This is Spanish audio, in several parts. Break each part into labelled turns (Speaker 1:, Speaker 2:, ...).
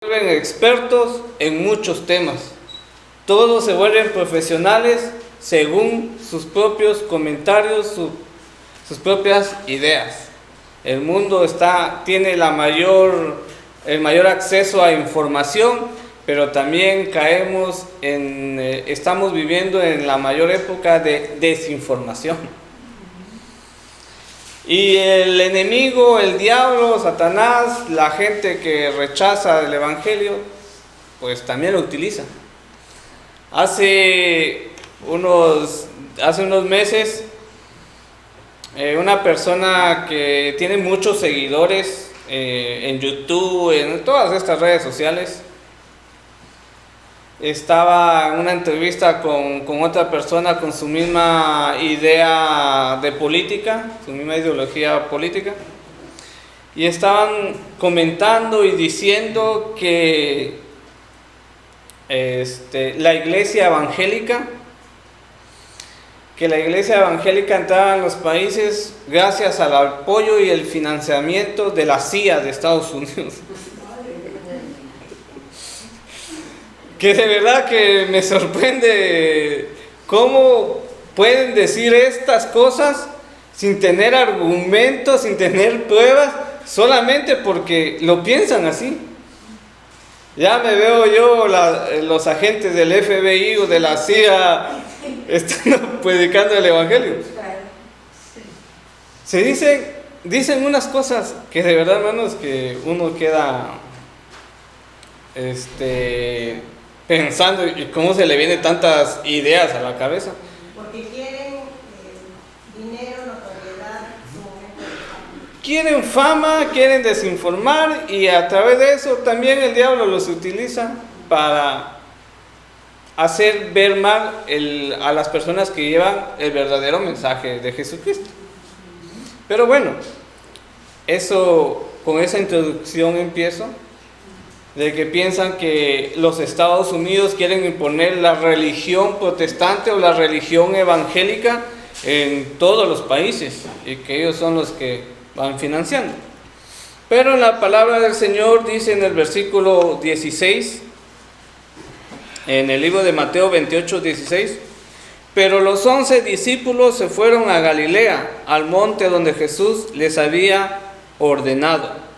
Speaker 1: vuelven expertos en muchos temas. Todos se vuelven profesionales según sus propios comentarios, sus propias ideas. El mundo tiene el mayor acceso a información, pero también estamos viviendo en la mayor época de desinformación. Y el enemigo, el diablo, Satanás, la gente que rechaza el evangelio, pues también lo utiliza. Hace unos meses, una persona que tiene muchos seguidores en YouTube, en todas estas redes sociales, estaba en una entrevista con otra persona con su misma idea de política, su misma ideología política, y estaban comentando y diciendo que la iglesia evangélica entraba en los países gracias al apoyo y el financiamiento de la CIA de Estados Unidos. Que de verdad que me sorprende cómo pueden decir estas cosas sin tener argumentos, sin tener pruebas, solamente porque lo piensan así. Ya me veo yo los agentes del FBI o de la CIA están predicando el evangelio. Se dicen unas cosas que de verdad, hermanos, que uno queda pensando y cómo se le vienen tantas ideas a la cabeza.
Speaker 2: Porque quieren dinero, notoriedad, su momento de fama.
Speaker 1: Quieren fama, quieren desinformar, y a través de eso también el diablo los utiliza para hacer ver mal a las personas que llevan el verdadero mensaje de Jesucristo. Pero bueno, con esa introducción empiezo. De que piensan que los Estados Unidos quieren imponer la religión protestante o la religión evangélica en todos los países, y que ellos son los que van financiando. Pero la palabra del Señor dice en el versículo 16, en el libro de Mateo 28, 16: pero los 11 discípulos se fueron a Galilea, al monte donde Jesús les había ordenado.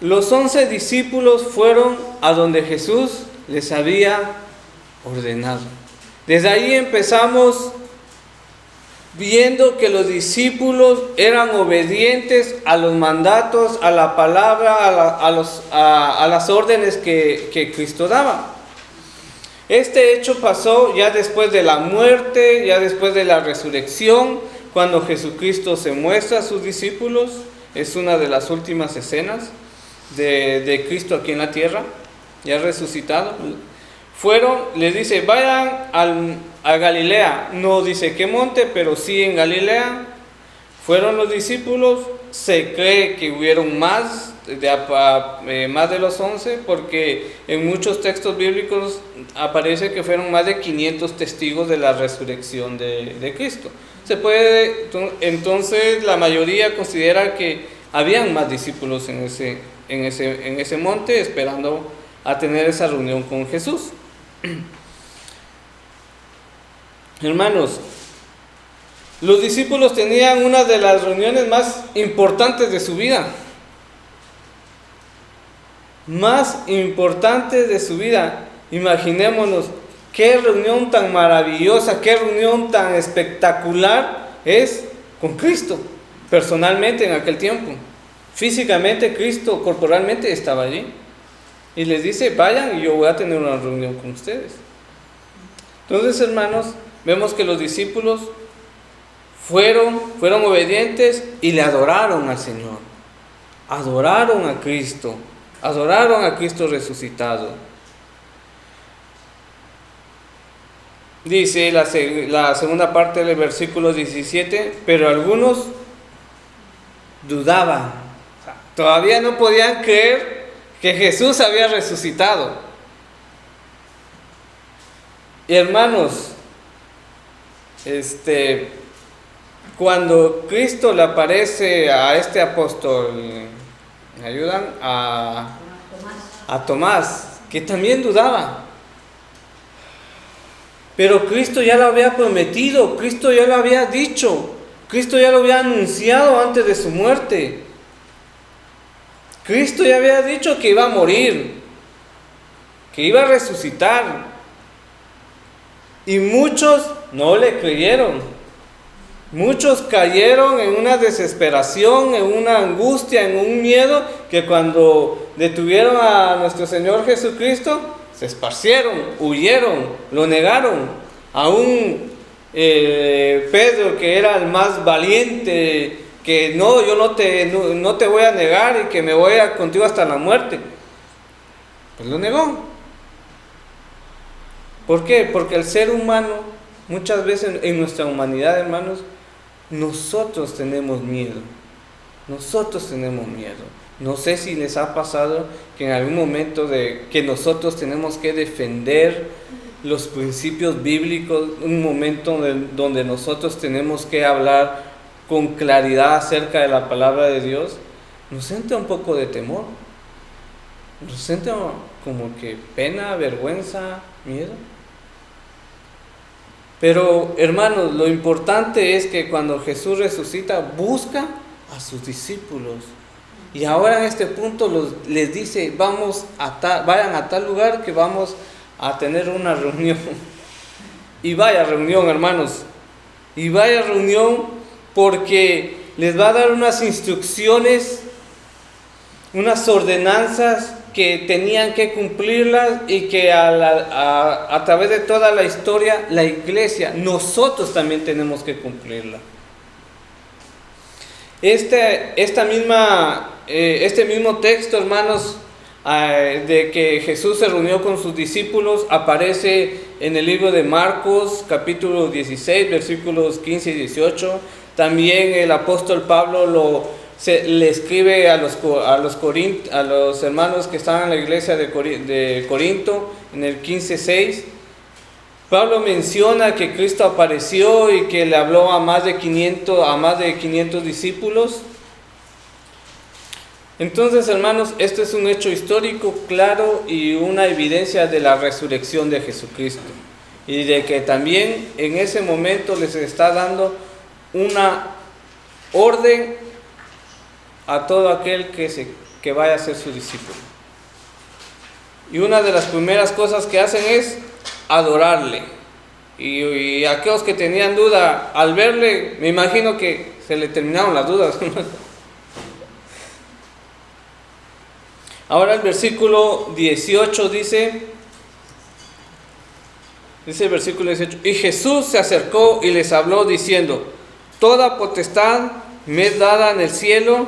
Speaker 1: Los 11 discípulos fueron a donde Jesús les había ordenado. Desde ahí empezamos viendo que los discípulos eran obedientes a los mandatos, a la palabra, a las órdenes que Cristo daba. Este hecho pasó ya después de la muerte, ya después de la resurrección, cuando Jesucristo se muestra a sus discípulos. Es una de las últimas escenas de Cristo aquí en la tierra, ya resucitado. Les dice: vayan a Galilea. No dice qué monte, pero sí en Galilea. Fueron los discípulos. Se cree que hubieron más de los 11, porque en muchos textos bíblicos aparece que fueron más de 500 testigos de la resurrección de Cristo. Entonces la mayoría considera que habían más discípulos en ese monte, esperando a tener esa reunión con Jesús. Hermanos, los discípulos tenían una de las reuniones más importantes de su vida. Imaginémonos qué reunión tan maravillosa, qué reunión tan espectacular es con Cristo, personalmente en aquel tiempo. Físicamente Cristo corporalmente estaba allí, y les dice: vayan y yo voy a tener una reunión con ustedes. Entonces, hermanos, vemos que los discípulos fueron obedientes y le adoraron al Señor, adoraron a Cristo resucitado. Dice la segunda parte del versículo 17: pero algunos dudaban. Todavía no podían creer que Jesús había resucitado. Y hermanos, cuando Cristo le aparece a este apóstol, ¿me ayudan? A Tomás, que también dudaba. Pero Cristo ya lo había prometido, Cristo ya lo había dicho, Cristo ya lo había anunciado antes de su muerte. Cristo ya había dicho que iba a morir, que iba a resucitar. Y muchos no le creyeron. Muchos cayeron en una desesperación, en una angustia, en un miedo, que cuando detuvieron a nuestro Señor Jesucristo, se esparcieron, huyeron, lo negaron. Aún Pedro, que era el más valiente, que no, yo no te voy a negar y que me voy a contigo hasta la muerte, pues lo negó. ¿Por qué? Porque el ser humano, muchas veces en nuestra humanidad, hermanos, nosotros tenemos miedo. Nosotros tenemos miedo. No sé si les ha pasado que en algún momento de que nosotros tenemos que defender los principios bíblicos, un momento donde nosotros tenemos que hablar con claridad acerca de la palabra de Dios, nos entra un poco de temor, nos entra como que pena, vergüenza, miedo. Pero hermanos, lo importante es que cuando Jesús resucita, busca a sus discípulos. Y ahora en este punto les dice, vayan a tal lugar que vamos a tener una reunión. Y vaya reunión, hermanos. Y vaya reunión, porque les va a dar unas instrucciones, unas ordenanzas que tenían que cumplirlas, y que a través de toda la historia, la iglesia, nosotros también tenemos que cumplirla. Este mismo texto, hermanos, de que Jesús se reunió con sus discípulos, aparece en el libro de Marcos, capítulo 16, versículos 15 y 18. También el apóstol Pablo le escribe a los hermanos que estaban en la iglesia de Corinto, en el 15:6. Pablo menciona que Cristo apareció y que le habló a más de 500 discípulos. Entonces, hermanos, esto es un hecho histórico claro y una evidencia de la resurrección de Jesucristo, y de que también en ese momento les está dando una orden a todo aquel que vaya a ser su discípulo. Y una de las primeras cosas que hacen es adorarle. Y aquellos que tenían duda al verle, me imagino que se le terminaron las dudas. Ahora el versículo 18 dice el versículo 18: y Jesús se acercó y les habló diciendo: toda potestad me es dada en el cielo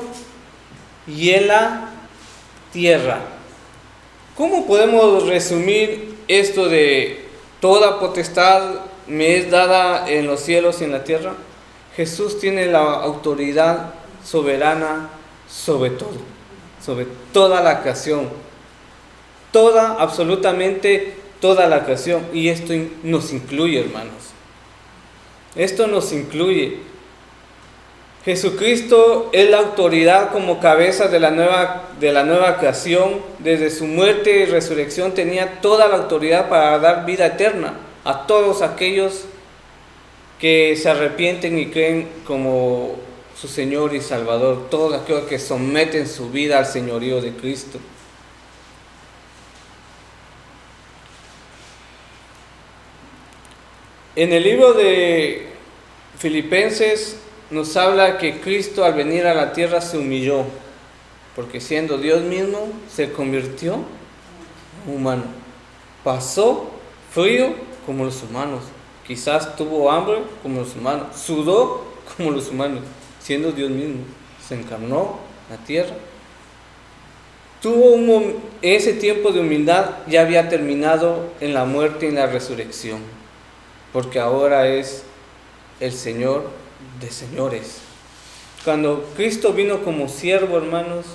Speaker 1: y en la tierra. ¿Cómo podemos resumir esto de toda potestad me es dada en los cielos y en la tierra? Jesús tiene la autoridad soberana sobre todo, sobre toda la creación, absolutamente toda la creación. Y esto nos incluye, hermanos. Esto nos incluye. Jesucristo es la autoridad como cabeza de la nueva creación. Desde su muerte y resurrección tenía toda la autoridad para dar vida eterna a todos aquellos que se arrepienten y creen como su Señor y Salvador, todos aquellos que someten su vida al señorío de Cristo. En el libro de Filipenses nos habla que Cristo, al venir a la tierra, se humilló, porque siendo Dios mismo se convirtió en humano. Pasó frío como los humanos, quizás tuvo hambre como los humanos, sudó como los humanos, siendo Dios mismo. Se encarnó en la tierra. Ese tiempo de humildad ya había terminado en la muerte y en la resurrección, porque ahora es el Señor de señores. Cuando Cristo vino como siervo, hermanos,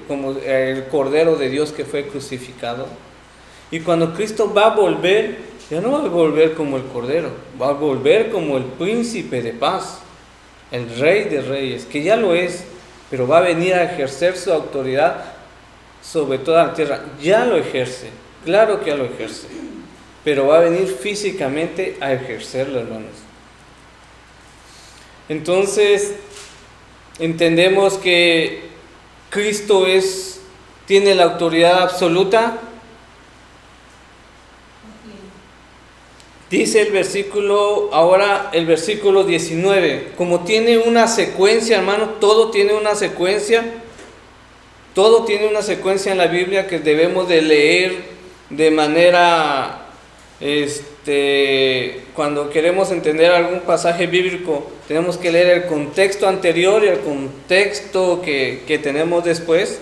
Speaker 1: como el Cordero de Dios que fue crucificado, y cuando Cristo va a volver, ya no va a volver como el Cordero, va a volver como el Príncipe de paz. el Rey de Reyes, que ya lo es, pero va a venir a ejercer su autoridad sobre toda la tierra. Ya lo ejerce, claro que ya lo ejerce, pero va a venir físicamente a ejercerlo, hermanos. Entonces, entendemos que Cristo tiene la autoridad absoluta. Dice el versículo 19, como tiene una secuencia, hermano, todo tiene una secuencia en la Biblia que debemos de leer de manera, cuando queremos entender algún pasaje bíblico, tenemos que leer el contexto anterior y el contexto que tenemos después.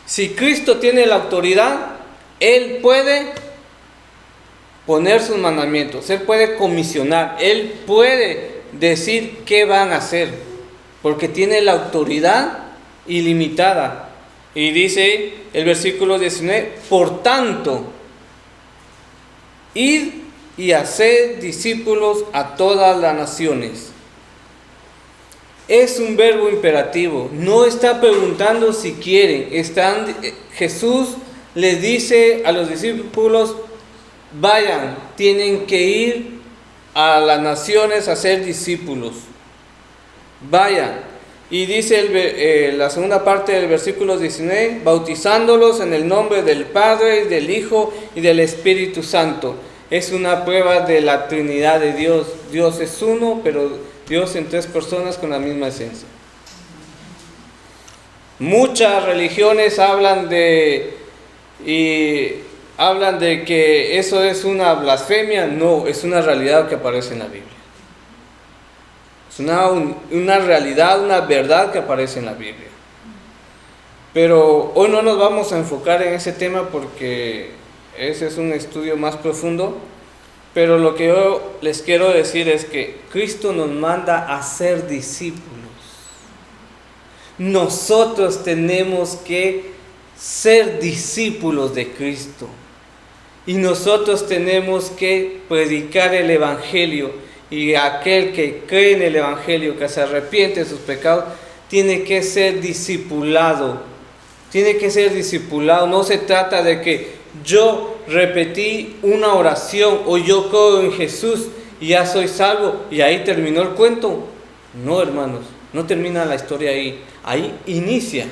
Speaker 1: Si Cristo tiene la autoridad, Él puede poner sus mandamientos, Él puede comisionar, Él puede decir qué van a hacer, porque tiene la autoridad ilimitada. Y dice el versículo 19, por tanto, id y haced discípulos a todas las naciones. Es un verbo imperativo, no está preguntando si quieren. Jesús les dice a los discípulos, vayan, tienen que ir a las naciones a ser discípulos. Vayan. Y dice la segunda parte del versículo 19, bautizándolos en el nombre del Padre, del Hijo y del Espíritu Santo. Es una prueba de la Trinidad de Dios. Dios es uno, pero Dios en tres personas con la misma esencia. Muchas religiones hablan de que eso es una blasfemia. No, es una realidad que aparece en la Biblia. Es una realidad, una verdad que aparece en la Biblia. Pero hoy no nos vamos a enfocar en ese tema porque ese es un estudio más profundo. Pero lo que yo les quiero decir es que Cristo nos manda a ser discípulos. Nosotros tenemos que ser discípulos de Cristo. Y nosotros tenemos que predicar el Evangelio. Y aquel que cree en el Evangelio, que se arrepiente de sus pecados, tiene que ser discipulado. Tiene que ser discipulado. No se trata de que yo repetí una oración o yo creo en Jesús y ya soy salvo y ahí terminó el cuento. No, hermanos, no termina la historia ahí. Ahí inicia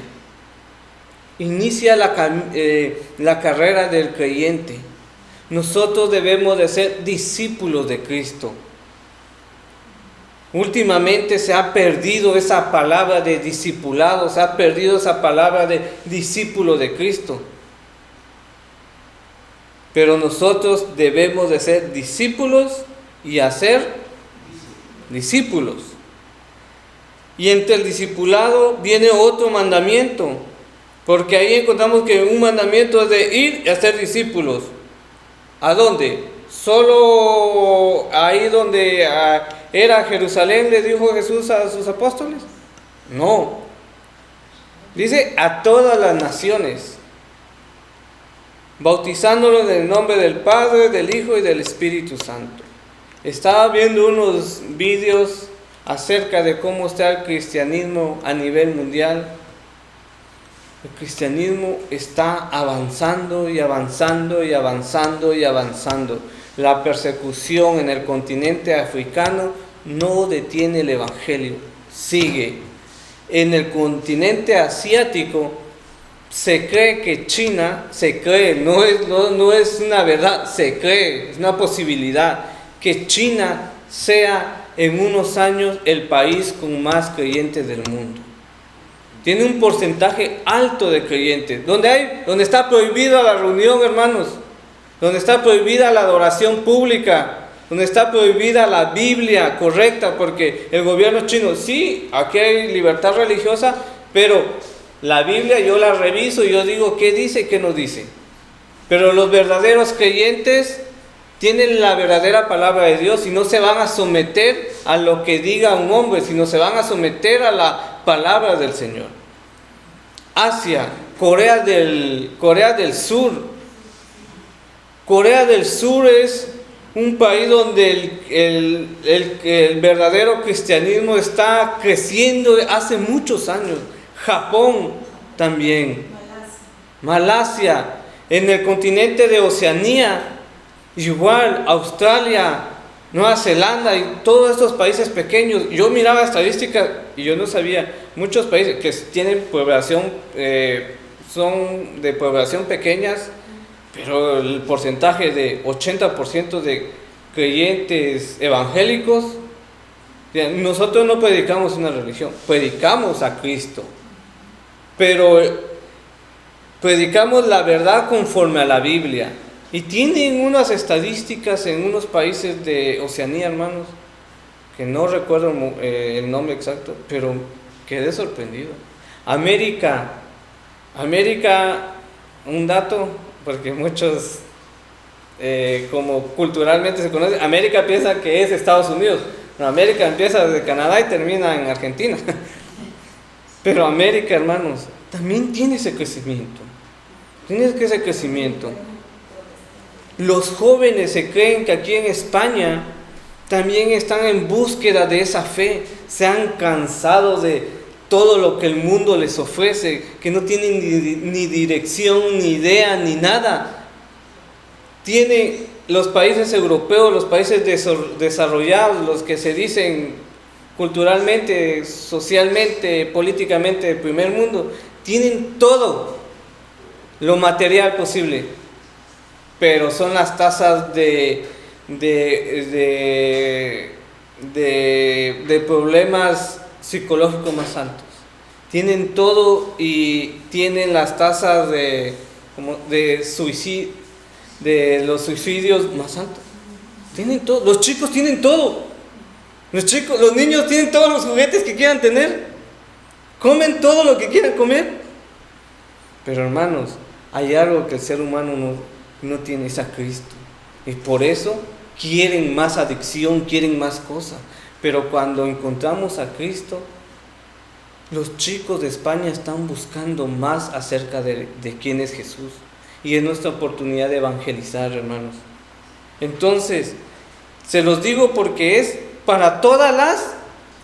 Speaker 1: la carrera del creyente. Nosotros debemos de ser discípulos de Cristo. Últimamente se ha perdido esa palabra de discipulado, se ha perdido esa palabra de discípulo de Cristo. Pero nosotros debemos de ser discípulos y hacer discípulos. Y entre el discipulado viene otro mandamiento, porque ahí encontramos que un mandamiento es de ir y hacer discípulos. ¿A dónde? Solo ahí donde era Jerusalén, le dijo Jesús a sus apóstoles. No. Dice a todas las naciones, bautizándolos en el nombre del Padre, del Hijo y del Espíritu Santo. Estaba viendo unos vídeos acerca de cómo está el cristianismo a nivel mundial. El cristianismo está avanzando y avanzando y avanzando y avanzando. La persecución en el continente africano no detiene el Evangelio, sigue. En el continente asiático se cree que China, no es una verdad, se cree, es una posibilidad, que China sea en unos años el país con más creyentes del mundo. Tiene un porcentaje alto de creyentes. Donde está prohibida la reunión, hermanos, donde está prohibida la adoración pública, donde está prohibida la Biblia correcta, porque el gobierno chino, sí, aquí hay libertad religiosa, pero la Biblia yo la reviso y yo digo qué dice y qué no dice. Pero los verdaderos creyentes tienen la verdadera palabra de Dios y no se van a someter a lo que diga un hombre, sino se van a someter a la palabra del Señor. Asia, Corea del Sur. Corea del Sur es un país donde el verdadero cristianismo está creciendo hace muchos años. Japón también. Malasia, en el continente de Oceanía, igual, Australia, Nueva Zelanda y todos estos países pequeños. Yo miraba estadísticas y yo no sabía, muchos países que tienen población, son de población pequeñas, pero el porcentaje de 80% de creyentes evangélicos. Nosotros no predicamos una religión, predicamos a Cristo, pero predicamos la verdad conforme a la Biblia. Y tienen unas estadísticas en unos países de Oceanía, hermanos, que no recuerdo el nombre exacto, pero quedé sorprendido. América, un dato, porque muchos, como culturalmente se conoce, América piensa que es Estados Unidos. No, América empieza desde Canadá y termina en Argentina. Pero América, hermanos, también tiene ese crecimiento. Tiene ese crecimiento. Los jóvenes se creen que aquí en España también están en búsqueda de esa fe. Se han cansado de todo lo que el mundo les ofrece, que no tienen ni dirección, ni idea, ni nada. Tienen los países europeos, los países desarrollados, los que se dicen culturalmente, socialmente, políticamente de primer mundo, tienen todo lo material posible, pero son las tasas de problemas psicológicos más altos. Tienen todo y tienen las tasas de suicidio, de los suicidios más altos. Tienen todo. Los chicos tienen todo. Los niños tienen todos los juguetes que quieran tener. Comen todo lo que quieran comer. Pero hermanos, hay algo que el ser humano no tiene, es a Cristo. Y por eso quieren más adicción, quieren más cosas. Pero cuando encontramos a Cristo, los chicos de España están buscando más acerca de quién es Jesús. Y es nuestra oportunidad de evangelizar, hermanos. Entonces, se los digo porque es para todas las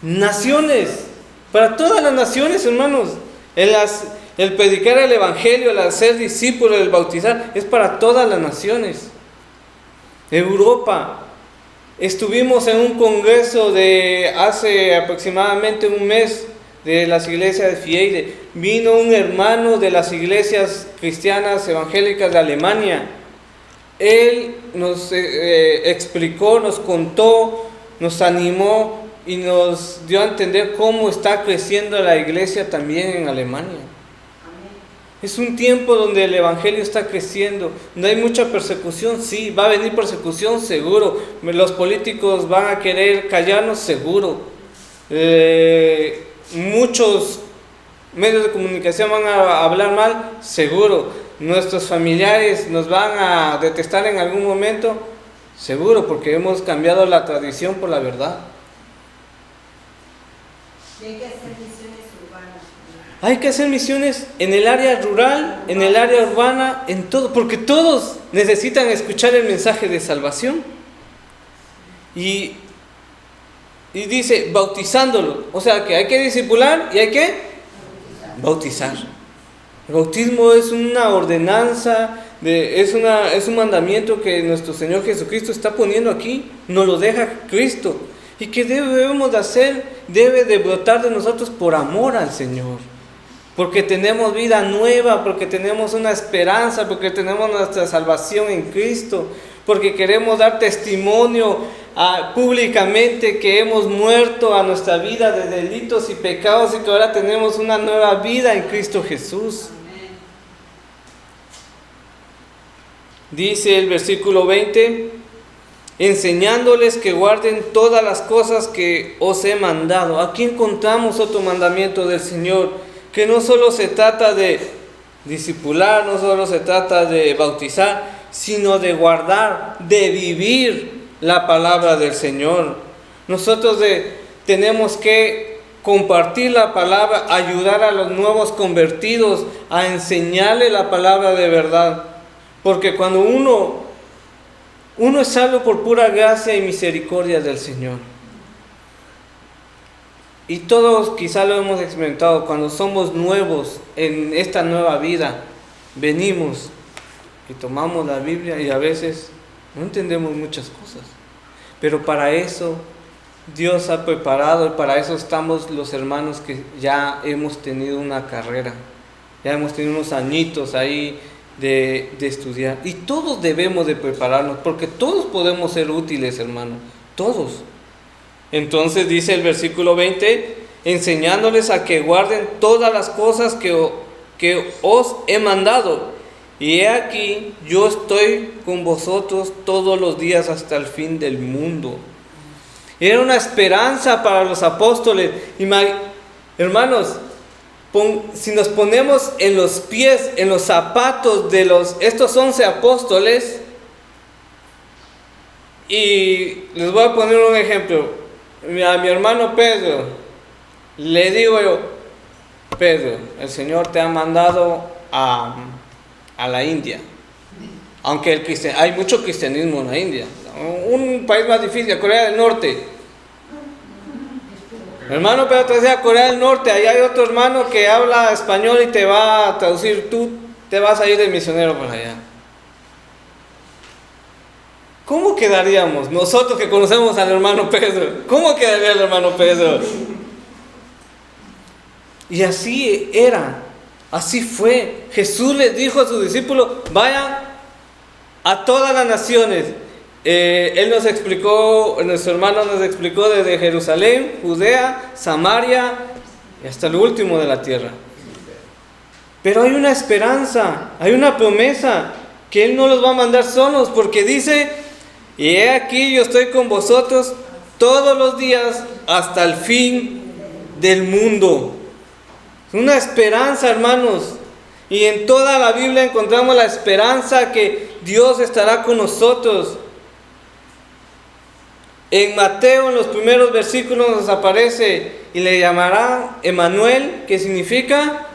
Speaker 1: naciones. Para todas las naciones, hermanos. El predicar el evangelio, el hacer discípulos, el bautizar, es para todas las naciones. Europa. Estuvimos en un congreso de hace aproximadamente un mes de las iglesias de Fieide. Vino un hermano de las iglesias cristianas evangélicas de Alemania. Él nos explicó, nos contó, nos animó y nos dio a entender cómo está creciendo la iglesia también en Alemania. Es un tiempo donde el evangelio está creciendo, donde hay mucha persecución, sí, va a venir persecución seguro. Los políticos van a querer callarnos seguro. Muchos medios de comunicación van a hablar mal, seguro. Nuestros familiares nos van a detestar en algún momento, seguro, porque hemos cambiado la tradición por la verdad.
Speaker 2: Y hay que hacer misiones urbanas.
Speaker 1: Hay que hacer misiones en el área rural, en el área urbana, en todo, porque todos necesitan escuchar el mensaje de salvación. Y dice, bautizándolo, o sea que hay que discipular y hay que bautizar. El bautismo es una ordenanza, es un mandamiento que nuestro Señor Jesucristo está poniendo aquí, nos lo deja Cristo. ¿Y qué debemos de hacer? Debe de brotar de nosotros por amor al Señor. Porque tenemos vida nueva, porque tenemos una esperanza, porque tenemos nuestra salvación en Cristo, porque queremos dar testimonio públicamente que hemos muerto a nuestra vida de delitos y pecados y que ahora tenemos una nueva vida en Cristo Jesús. Dice el versículo 20, enseñándoles que guarden todas las cosas que os he mandado. Aquí encontramos otro mandamiento del Señor, que no solo se trata de discipular, no solo se trata de bautizar, sino de guardar, de vivir la palabra del Señor. Nosotros tenemos que compartir la palabra, ayudar a los nuevos convertidos a enseñarle la palabra de verdad. Porque cuando uno Uno es salvo por pura gracia y misericordia del Señor. Y todos quizá lo hemos experimentado cuando somos nuevos en esta nueva vida. Venimos y tomamos la Biblia y a veces no entendemos muchas cosas. Pero para eso Dios ha preparado y para eso estamos los hermanos que ya hemos tenido una carrera. Ya hemos tenido unos añitos ahí de estudiar. Y todos debemos de prepararnos porque todos podemos ser útiles, hermanos. Todos. Entonces dice el versículo 20, enseñándoles a que guarden todas las cosas que os he mandado. Y he aquí, yo estoy con vosotros todos los días hasta el fin del mundo. Era una esperanza para los apóstoles. Hermanos, si nos ponemos en los pies, en los zapatos de estos 11 apóstoles, y les voy a poner un ejemplo. A mi hermano Pedro, le digo yo, Pedro, el Señor te ha mandado a la India. Aunque hay mucho cristianismo en la India. Un país más difícil, Corea del Norte. Hermano Pedro te dice a Corea del Norte, allá hay otro hermano que habla español y te va a traducir, tú te vas a ir de misionero por allá. ¿Cómo quedaríamos nosotros que conocemos al hermano Pedro? ¿Cómo quedaría el hermano Pedro? Y así era, así fue. Jesús les dijo a sus discípulos, vayan a todas las naciones. Él nos explicó, nuestro hermano nos explicó desde Jerusalén, Judea, Samaria y hasta el último de la tierra. Pero hay una esperanza, hay una promesa que Él no los va a mandar solos, porque dice, y he aquí yo estoy con vosotros todos los días hasta el fin del mundo. Una esperanza, hermanos. Y en toda la Biblia encontramos la esperanza que Dios estará con nosotros. En Mateo, en los primeros versículos nos aparece, y le llamarán Emmanuel, que significa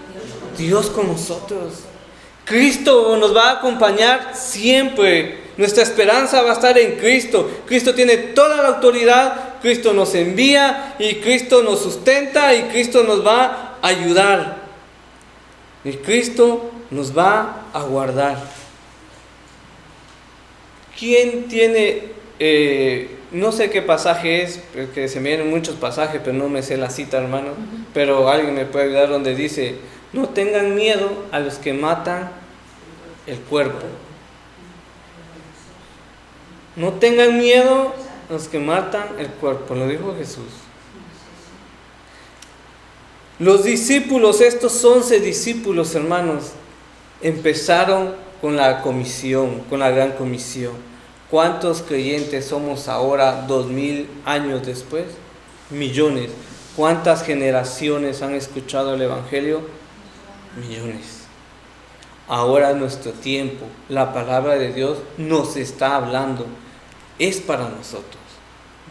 Speaker 1: Dios con nosotros. Cristo nos va a acompañar siempre. Nuestra esperanza va a estar en Cristo. Cristo tiene toda la autoridad, Cristo nos envía y Cristo nos sustenta y Cristo nos va a ayudar. Y Cristo nos va a guardar. ¿Quién tiene, no sé qué pasaje es, porque se me vienen muchos pasajes, pero no me sé la cita, hermano, pero alguien me puede ayudar donde dice, no tengan miedo a los que matan el cuerpo. No tengan miedo a los que matan el cuerpo, lo dijo Jesús. Los discípulos, estos 11 discípulos, hermanos, empezaron con la comisión, con la gran comisión. ¿Cuántos creyentes somos ahora, 2000 años después? Millones. ¿Cuántas generaciones han escuchado el Evangelio? Millones. Ahora es nuestro tiempo. La palabra de Dios nos está hablando. Es para nosotros.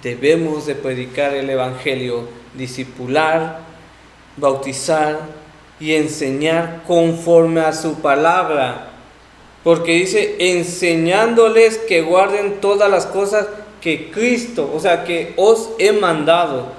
Speaker 1: Debemos de predicar el Evangelio, discipular, bautizar y enseñar conforme a su palabra. Porque dice, enseñándoles que guarden todas las cosas que Cristo, o sea, que os he mandado.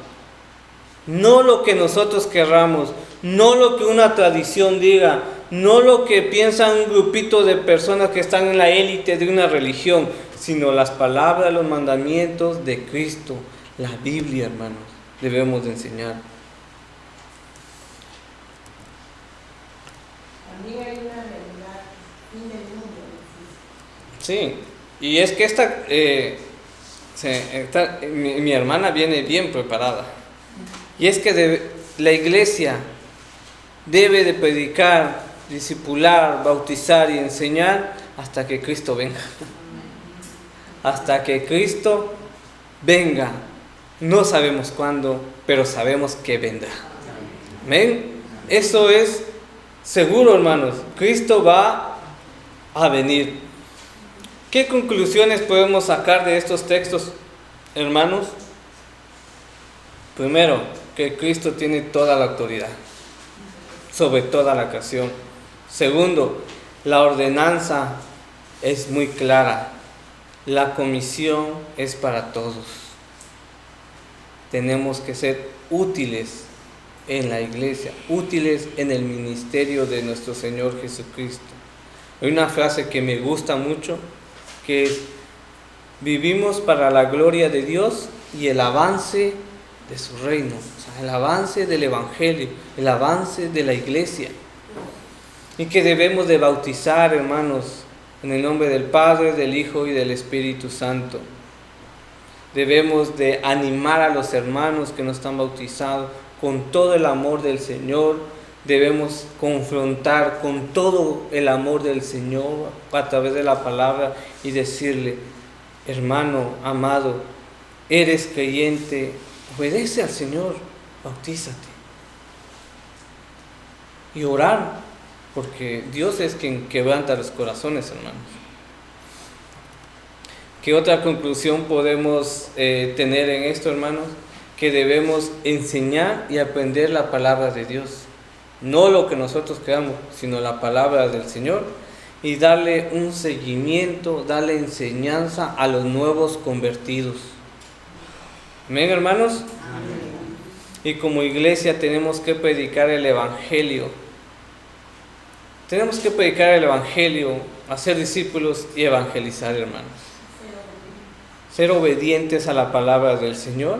Speaker 1: No lo que nosotros querramos, no lo que una tradición diga, no lo que piensa un grupito de personas que están en la élite de una religión, sino las palabras, los mandamientos de Cristo, la Biblia, hermanos, debemos de enseñar.
Speaker 2: También hay una realidad, fin del mundo.
Speaker 1: Sí, y es que mi hermana viene bien preparada. Y es que la iglesia debe de predicar, discipular, bautizar y enseñar hasta que Cristo venga. Hasta que Cristo venga. No sabemos cuándo, pero sabemos que vendrá. ¿Amén? Eso es seguro, hermanos. Cristo va a venir. ¿Qué conclusiones podemos sacar de estos textos, hermanos? Primero, que Cristo tiene toda la autoridad sobre toda la creación. Segundo, la ordenanza es muy clara. La comisión es para todos. Tenemos que ser útiles en la iglesia, útiles en el ministerio de nuestro Señor Jesucristo. Hay una frase que me gusta mucho, que es: vivimos para la gloria de Dios y el avance de su reino, o sea, el avance del Evangelio, el avance de la iglesia. Y que debemos de bautizar, hermanos, en el nombre del Padre, del Hijo y del Espíritu Santo. Debemos de animar a los hermanos que no están bautizados con todo el amor del Señor. Debemos confrontar con todo el amor del Señor a través de la palabra y decirle: hermano amado, eres creyente, obedece al Señor, bautízate. Y orar, porque Dios es quien quebranta los corazones, hermanos. ¿Qué otra conclusión podemos tener en esto, hermanos? Que debemos enseñar y aprender la palabra de Dios. No lo que nosotros creamos, sino la palabra del Señor. Y darle un seguimiento, darle enseñanza a los nuevos convertidos. ¿Amén, hermanos? Amén. Y como iglesia tenemos que predicar el Evangelio. Tenemos que predicar el Evangelio, hacer discípulos y evangelizar, hermanos. Ser obedientes a la palabra del Señor.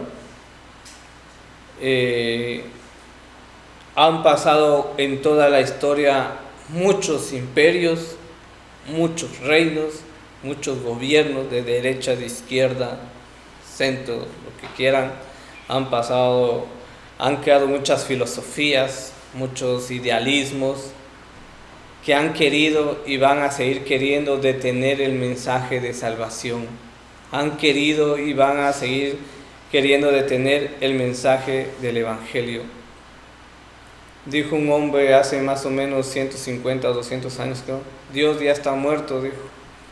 Speaker 1: Han pasado en toda la historia muchos imperios, muchos reinos, muchos gobiernos de derecha, de izquierda, centro, lo que quieran. Han creado muchas filosofías, muchos idealismos que han querido y van a seguir queriendo detener el mensaje de salvación. Han querido y van a seguir queriendo detener el mensaje del Evangelio. Dijo un hombre hace más o menos 150 o 200 años, creo: Dios ya está muerto, dijo.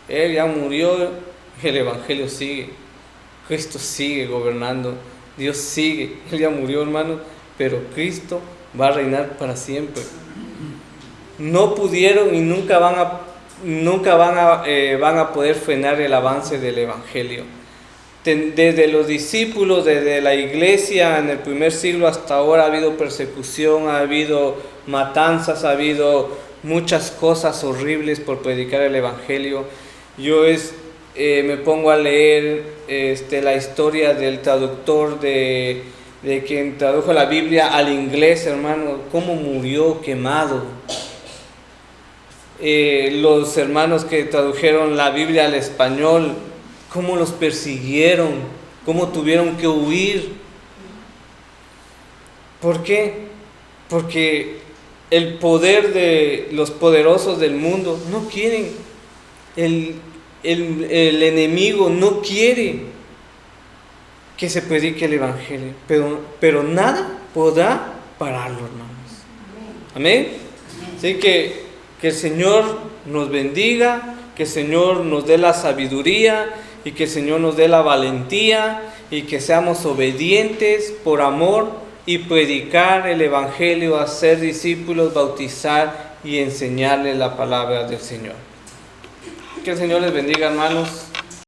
Speaker 1: Él ya murió, el Evangelio sigue. Cristo sigue gobernando, Dios sigue. Él ya murió, hermano, pero Cristo va a reinar para siempre. No pudieron y nunca van a poder frenar el avance del Evangelio. Desde los discípulos, desde la iglesia en el primer siglo hasta ahora ha habido persecución, ha habido matanzas, ha habido muchas cosas horribles por predicar el Evangelio. Yo me pongo a leer la historia del traductor de quien tradujo la Biblia al inglés, hermano, cómo murió quemado. Los hermanos que tradujeron la Biblia al español, cómo los persiguieron, cómo tuvieron que huir. ¿Por qué? Porque el poder de los poderosos del mundo no quieren, el enemigo no quiere que se predique el Evangelio, pero nada podrá pararlo, hermanos. Amén. Así que el Señor nos bendiga, que el Señor nos dé la sabiduría y que el Señor nos dé la valentía y que seamos obedientes por amor y predicar el Evangelio, hacer discípulos, bautizar y enseñarles la palabra del Señor. Que el Señor les bendiga, hermanos.